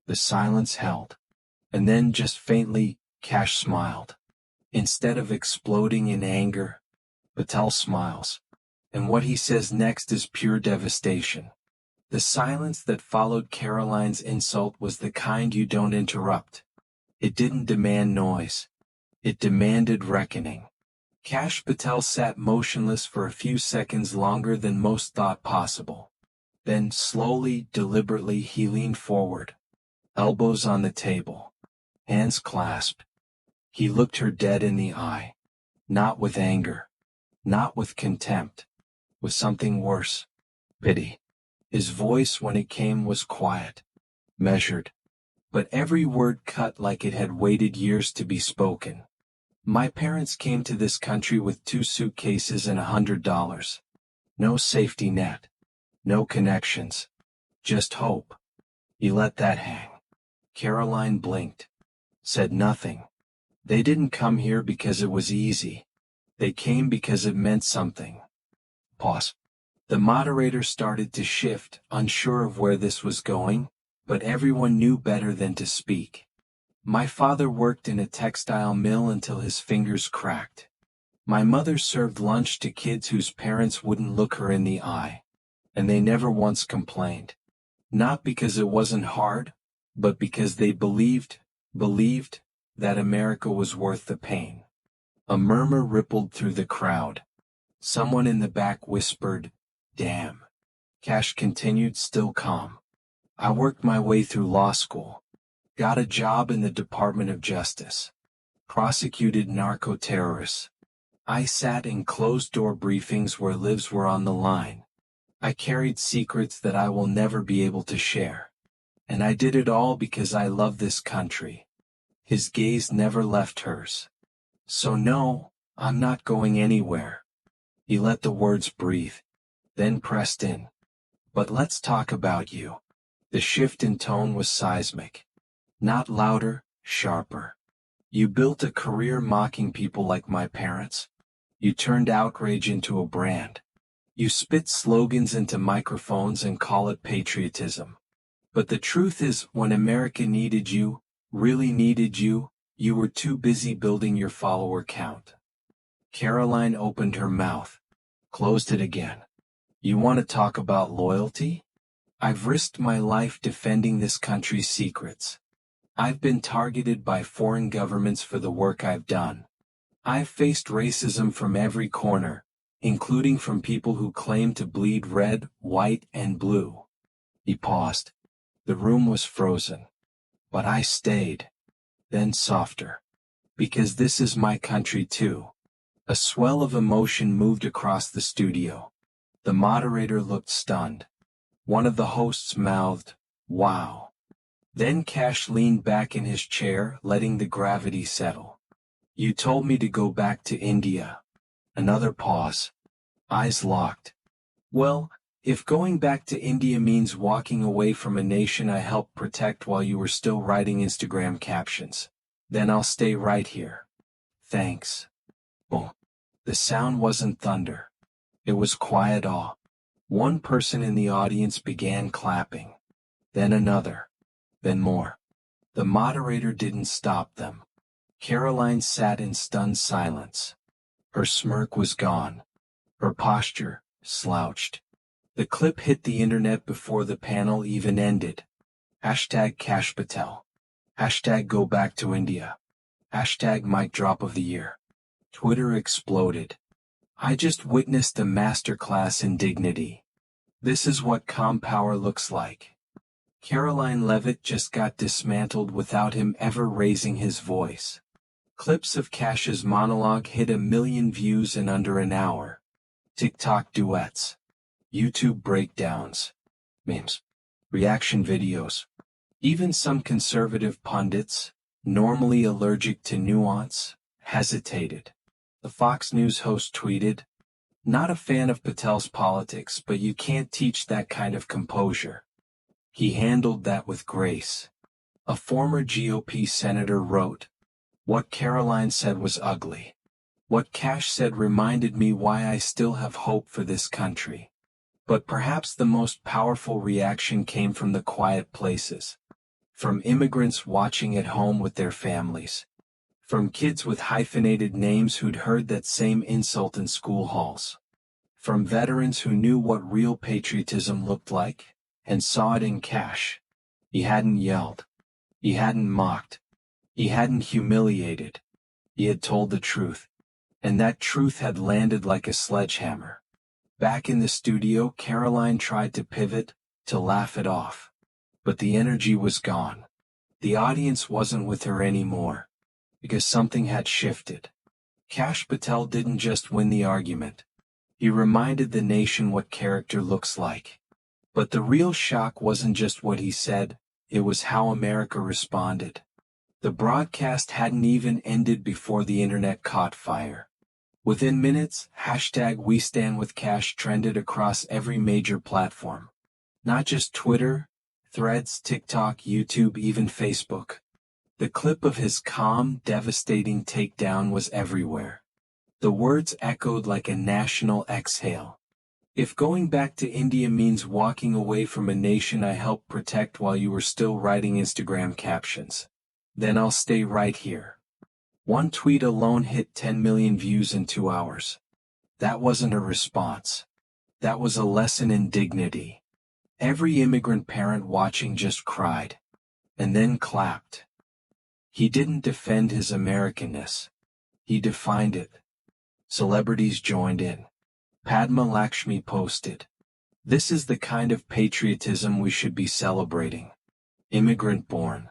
The silence held. And then, just faintly, Kash smiled. Instead of exploding in anger, Patel smiles. And what he says next is pure devastation. The silence that followed Karoline's insult was the kind you don't interrupt. It didn't demand noise. It demanded reckoning. Kash Patel sat motionless for a few seconds longer than most thought possible. Then, slowly, deliberately, he leaned forward. Elbows on the table. Hands clasped. He looked her dead in the eye. Not with anger. Not with contempt. With something worse. Pity. His voice, when it came, was quiet. Measured. But every word cut like it had waited years to be spoken. My parents came to this country with 2 suitcases and $100. No safety net. No connections. Just hope. He let that hang. Karoline blinked. Said nothing. They didn't come here because it was easy. They came because it meant something. Pause. The moderator started to shift, unsure of where this was going, but everyone knew better than to speak. My father worked in a textile mill until his fingers cracked. My mother served lunch to kids whose parents wouldn't look her in the eye. And they never once complained. Not because it wasn't hard, but because they believed that America was worth the pain. A murmur rippled through the crowd. Someone in the back whispered, "Damn." Kash continued, still calm. "I worked my way through law school. Got a job in the Department of Justice. Prosecuted narco-terrorists. I sat in closed-door briefings where lives were on the line. I carried secrets that I will never be able to share. And I did it all because I love this country." His gaze never left hers. "So no, I'm not going anywhere." He let the words breathe, then pressed in. "But let's talk about you." The shift in tone was seismic. Not louder, sharper. "You built a career mocking people like my parents. You turned outrage into a brand. You spit slogans into microphones and call it patriotism. But the truth is, when America needed you, really needed you, you were too busy building your follower count." Karoline opened her mouth, closed it again. "You want to talk about loyalty? I've risked my life defending this country's secrets. I've been targeted by foreign governments for the work I've done. I've faced racism from every corner, including from people who claim to bleed red, white, and blue." He paused. The room was frozen. "But I stayed." Then softer. "Because this is my country too." A swell of emotion moved across the studio. The moderator looked stunned. One of the hosts mouthed, "Wow." Then Kash leaned back in his chair, letting the gravity settle. "You told me to go back to India." Another pause. Eyes locked. "Well, if going back to India means walking away from a nation I helped protect while you were still writing Instagram captions, then I'll stay right here. Thanks." Boom. The sound wasn't thunder. It was quiet awe. One person in the audience began clapping. Then another. Then more. The moderator didn't stop them. Karoline sat in stunned silence. Her smirk was gone. Her posture, slouched. The clip hit the internet before the panel even ended. Hashtag Kash Patel. Hashtag go back to India. Hashtag mic drop of the year. Twitter exploded. "I just witnessed a masterclass in dignity. This is what calm power looks like." Karoline Leavitt just got dismantled without him ever raising his voice. Clips of Kash's monologue hit 1 million views in under an hour. TikTok duets. YouTube breakdowns. Memes. Reaction videos. Even some conservative pundits, normally allergic to nuance, hesitated. The Fox News host tweeted, "Not a fan of Patel's politics, but you can't teach that kind of composure. He handled that with grace." A former GOP senator wrote, "What Karoline said was ugly. What Kash said reminded me why I still have hope for this country." But perhaps the most powerful reaction came from the quiet places. From immigrants watching at home with their families. From kids with hyphenated names who'd heard that same insult in school halls. From veterans who knew what real patriotism looked like, and saw it in Kash. He hadn't yelled. He hadn't mocked. He hadn't humiliated. He had told the truth. And that truth had landed like a sledgehammer. Back in the studio, Karoline tried to pivot, to laugh it off. But the energy was gone. The audience wasn't with her anymore. Because something had shifted. Kash Patel didn't just win the argument. He reminded the nation what character looks like. But the real shock wasn't just what he said, it was how America responded. The broadcast hadn't even ended before the internet caught fire. Within minutes, #WeStandWithKash trended across every major platform. Not just Twitter, Threads, TikTok, YouTube, even Facebook. The clip of his calm, devastating takedown was everywhere. The words echoed like a national exhale. If going back to India means walking away from a nation I helped protect while you were still writing Instagram captions, then I'll stay right here. One tweet alone hit 10 million views in 2 hours. That wasn't a response. That was a lesson in dignity. Every immigrant parent watching just cried. And then clapped. He didn't defend his Americanness. He defined it. Celebrities joined in. Padma Lakshmi posted, "This is the kind of patriotism we should be celebrating. Immigrant born.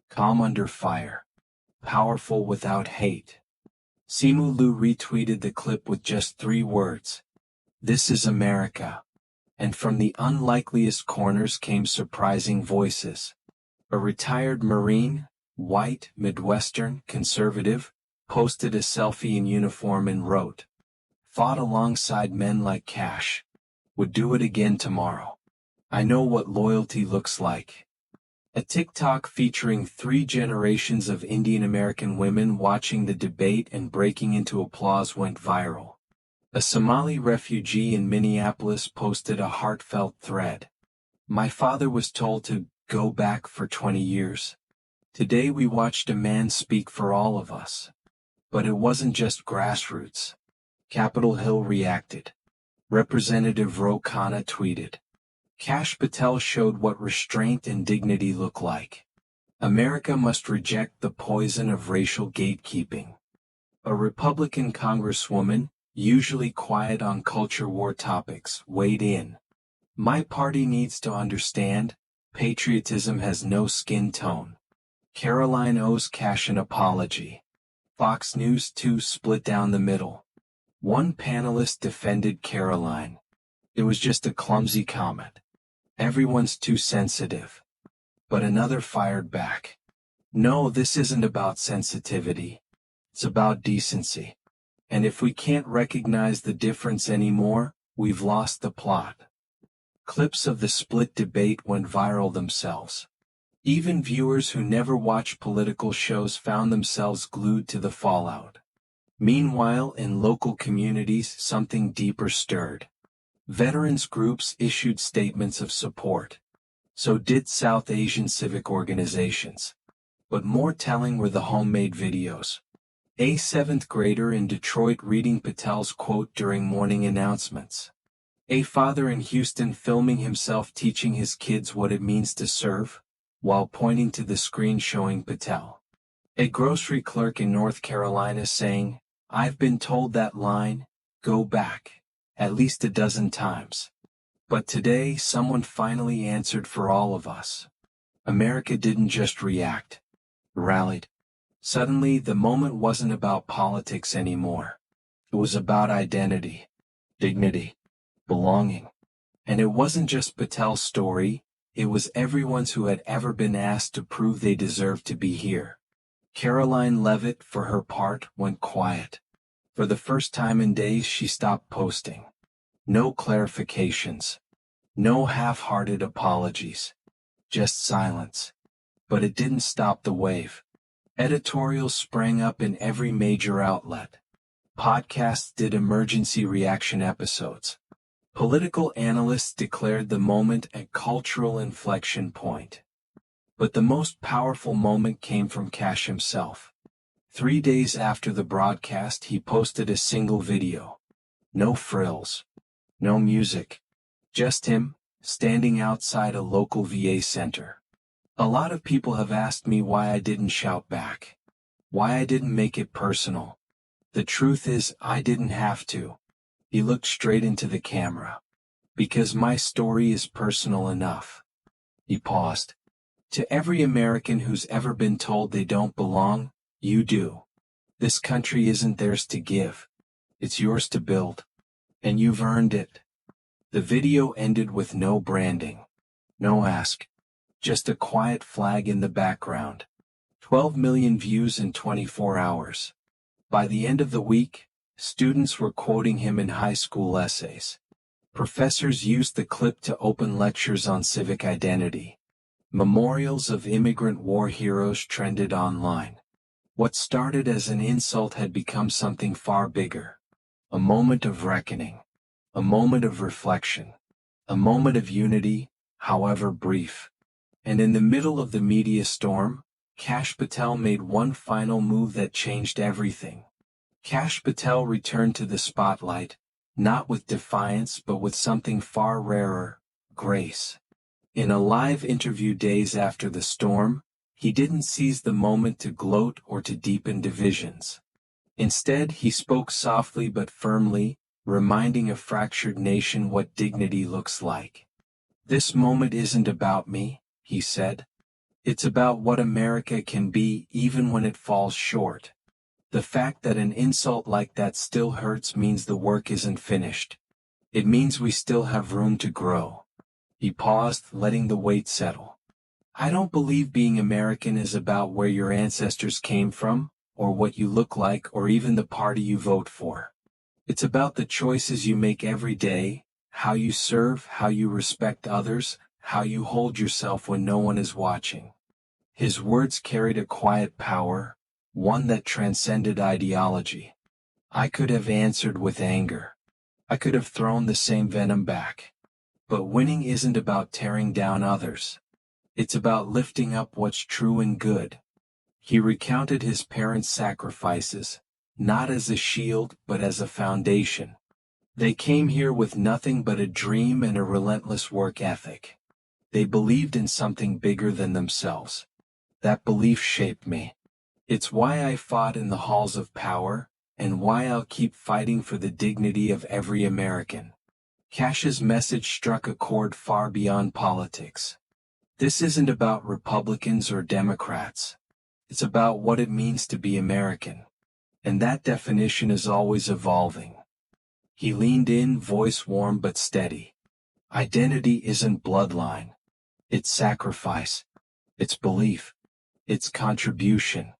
Calm under fire. Powerful without hate." Simu Lu retweeted the clip with just 3 words. "This is America." And from the unlikeliest corners came surprising voices. A retired Marine, white, Midwestern, conservative, posted a selfie in uniform and wrote, "Fought alongside men like Kash. Would do it again tomorrow. I know what loyalty looks like." A TikTok featuring 3 generations of Indian American women watching the debate and breaking into applause went viral. A Somali refugee in Minneapolis posted a heartfelt thread. "My father was told to go back for 20 years. Today we watched a man speak for all of us." But it wasn't just grassroots. Capitol Hill reacted. Representative Ro Khanna tweeted, "Kash Patel showed what restraint and dignity look like. America must reject the poison of racial gatekeeping." A Republican congresswoman, usually quiet on culture war topics, weighed in. "My party needs to understand, patriotism has no skin tone." Karoline owes Kash an apology. Fox News 2 split down the middle. One panelist defended Karoline. "It was just a clumsy comment. Everyone's too sensitive." But another fired back. "No, this isn't about sensitivity. It's about decency. And if we can't recognize the difference anymore, we've lost the plot." Clips of the split debate went viral themselves. Even viewers who never watch political shows found themselves glued to the fallout. Meanwhile, in local communities, something deeper stirred. Veterans groups issued statements of support. So did South Asian civic organizations. But more telling were the homemade videos. A 7th grader in Detroit reading Patel's quote during morning announcements. A father in Houston filming himself teaching his kids what it means to serve, while pointing to the screen showing Patel. A grocery clerk in North Carolina saying, "I've been told that line, go back, at least a dozen times. But today someone finally answered for all of us." America didn't just react. Rallied. Suddenly, the moment wasn't about politics anymore. It was about identity, dignity, belonging. And it wasn't just Patel's story, it was everyone's who had ever been asked to prove they deserved to be here. Karoline Leavitt, for her part, went quiet. For the first time in days, she stopped posting. No clarifications. No half-hearted apologies. Just silence. But it didn't stop the wave. Editorials sprang up in every major outlet. Podcasts did emergency reaction episodes. Political analysts declared the moment a cultural inflection point. But the most powerful moment came from Kash himself. 3 days after the broadcast, he posted a single video. No frills. No music. Just him, standing outside a local VA center. A lot of people have asked me why I didn't shout back. Why I didn't make it personal. The truth is, I didn't have to. He looked straight into the camera. Because my story is personal enough. He paused. To every American who's ever been told they don't belong, you do. This country isn't theirs to give. It's yours to build. And you've earned it. The video ended with no branding. No ask. Just a quiet flag in the background. 12 million views in 24 hours. By the end of the week, students were quoting him in high school essays. Professors used the clip to open lectures on civic identity. Memorials of immigrant war heroes trended online. What started as an insult had become something far bigger. A moment of reckoning. A moment of reflection. A moment of unity, however brief. And in the middle of the media storm, Kash Patel made one final move that changed everything. Kash Patel returned to the spotlight, not with defiance but with something far rarer, grace. In a live interview days after the storm, he didn't seize the moment to gloat or to deepen divisions. Instead, he spoke softly but firmly, reminding a fractured nation what dignity looks like. This moment isn't about me, he said. It's about what America can be even when it falls short. The fact that an insult like that still hurts means the work isn't finished. It means we still have room to grow. He paused, letting the weight settle. I don't believe being American is about where your ancestors came from, or what you look like, or even the party you vote for. It's about the choices you make every day, how you serve, how you respect others, how you hold yourself when no one is watching. His words carried a quiet power, one that transcended ideology. I could have answered with anger. I could have thrown the same venom back. But winning isn't about tearing down others. It's about lifting up what's true and good. He recounted his parents' sacrifices, not as a shield but as a foundation. They came here with nothing but a dream and a relentless work ethic. They believed in something bigger than themselves. That belief shaped me. It's why I fought in the halls of power, and why I'll keep fighting for the dignity of every American. Kash's message struck a chord far beyond politics. This isn't about Republicans or Democrats. It's about what it means to be American. And that definition is always evolving. He leaned in, voice warm but steady. Identity isn't bloodline. It's sacrifice. It's belief. It's contribution.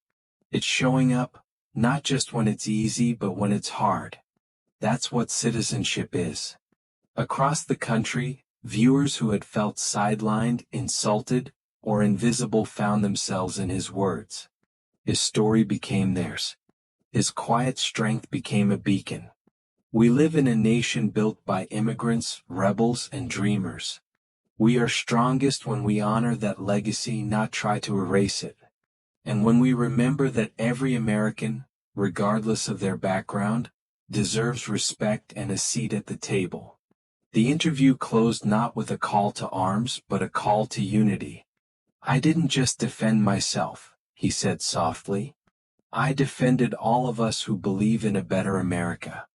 It's showing up, not just when it's easy but when it's hard. That's what citizenship is. Across the country, viewers who had felt sidelined, insulted, or invisible found themselves in his words. His story became theirs. His quiet strength became a beacon. We live in a nation built by immigrants, rebels, and dreamers. We are strongest when we honor that legacy, not try to erase it. And when we remember that every American, regardless of their background, deserves respect and a seat at the table. The interview closed not with a call to arms, but a call to unity. I didn't just defend myself, he said softly. I defended all of us who believe in a better America.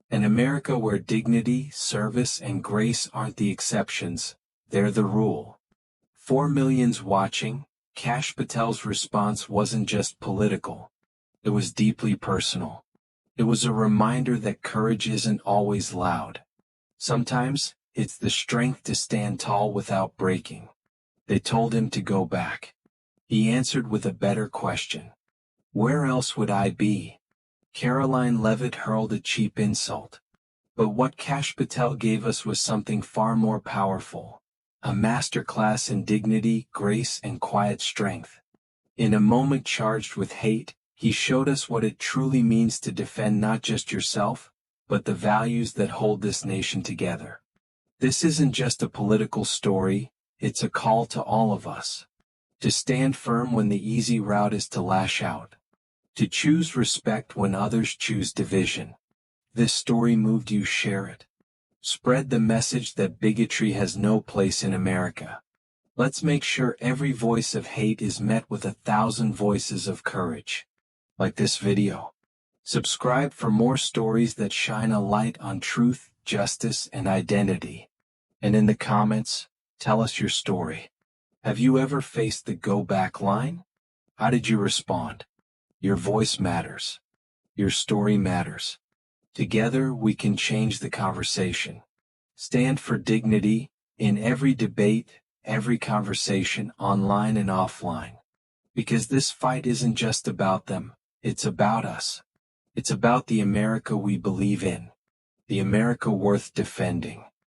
An America where dignity, service, and grace aren't the exceptions, they're the rule. 4 million watching, Kash Patel's response wasn't just political. It was deeply personal. It was a reminder that courage isn't always loud. Sometimes, it's the strength to stand tall without breaking. They told him to go back. He answered with a better question. Where else would I be? Karoline Leavitt hurled a cheap insult. But what Kash Patel gave us was something far more powerful. A masterclass in dignity, grace, and quiet strength. In a moment charged with hate, he showed us what it truly means to defend not just yourself, but the values that hold this nation together. This isn't just a political story, it's a call to all of us. To stand firm when the easy route is to lash out. To choose respect when others choose division. This story moved you, share it. Spread the message that bigotry has no place in America. Let's make sure every voice of hate is met with 1,000 voices of courage. Like this video. Subscribe for more stories that shine a light on truth, justice, and identity. And in the comments, tell us your story. Have you ever faced the go back line? How did you respond? Your voice matters. Your story matters. Together we can change the conversation. Stand for dignity in every debate, every conversation, online and offline. Because this fight isn't just about them, it's about us. It's about the America we believe in. The America worth defending.